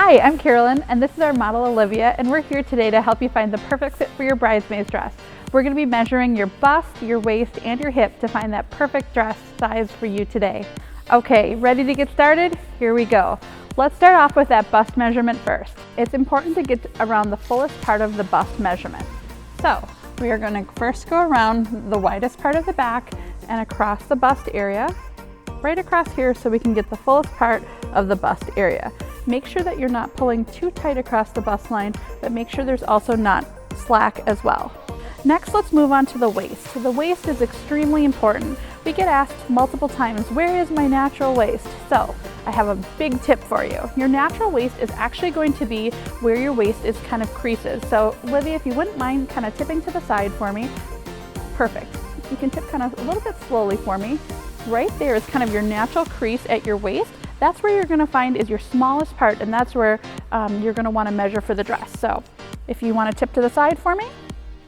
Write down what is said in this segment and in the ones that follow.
Hi, I'm Carolyn, and this is our model Olivia, and we're here today to help you find the perfect fit for your bridesmaid's dress. We're going to be measuring your bust, your waist, and your hip to find that perfect dress size for you today. Okay, ready to get started? Here we go. Let's start off with that bust measurement first. It's important to get around the fullest part of the bust measurement. So we are going to first go around the widest part of the back and across the bust area, right across here so we can get the fullest part of the bust area. Make sure that you're not pulling too tight across the bust line, but make sure there's also not slack as well. Next, let's move on to the waist. So the waist is extremely important. We get asked multiple times, where is my natural waist? So I have a big tip for you. Your natural waist is actually going to be where your waist is kind of creases. So Olivia, if you wouldn't mind kind of tipping to the side for me. Perfect. You can tip kind of a little bit slowly for me. Right there is kind of your natural crease at your waist. That's where you're going to find is your smallest part, and that's where you're going to want to measure for the dress. So if you want to tip to the side for me,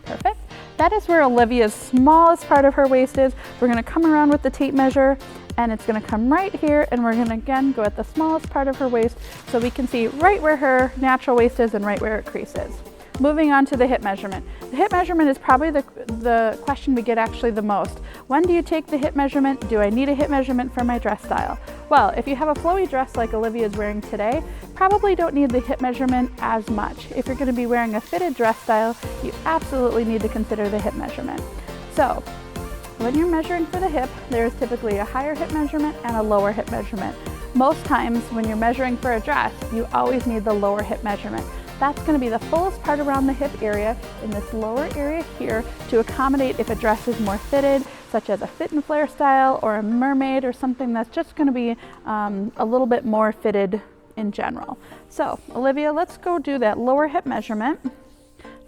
perfect. That is where Olivia's smallest part of her waist is. We're going to come around with the tape measure, and it's going to come right here, and we're going to again go at the smallest part of her waist so we can see right where her natural waist is and right where it creases. Moving on to the hip measurement. The hip measurement is probably the question we get actually the most. When do you take the hip measurement? Do I need a hip measurement for my dress style? Well, if you have a flowy dress like Olivia is wearing today, probably don't need the hip measurement as much. If you're going to be wearing a fitted dress style, you absolutely need to consider the hip measurement. So when you're measuring for the hip, there's typically a higher hip measurement and a lower hip measurement. Most times when you're measuring for a dress, you always need the lower hip measurement. That's going to be the fullest part around the hip area in this lower area here to accommodate if a dress is more fitted, such as a fit and flare style or a mermaid or something that's just going to be a little bit more fitted in general. So Olivia, let's go do that lower hip measurement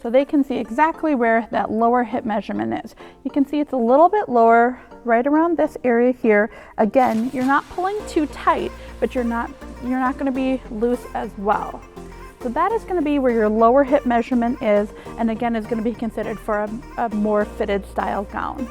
so they can see exactly where that lower hip measurement is. You can see it's a little bit lower right around this area here. Again, you're not pulling too tight, but you're not going to be loose as well. So that is going to be where your lower hip measurement is, and again is going to be considered for a more fitted style gown.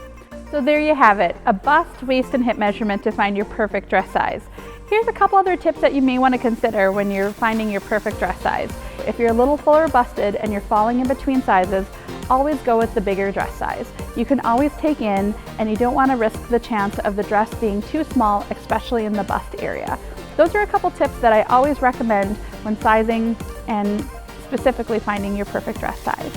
So there you have it, a bust, waist, and hip measurement to find your perfect dress size. Here's a couple other tips that you may want to consider when you're finding your perfect dress size. If you're a little fuller busted and you're falling in between sizes, always go with the bigger dress size. You can always take in, and you don't want to risk the chance of the dress being too small, especially in the bust area. Those are a couple tips that I always recommend when sizing and specifically finding your perfect dress size.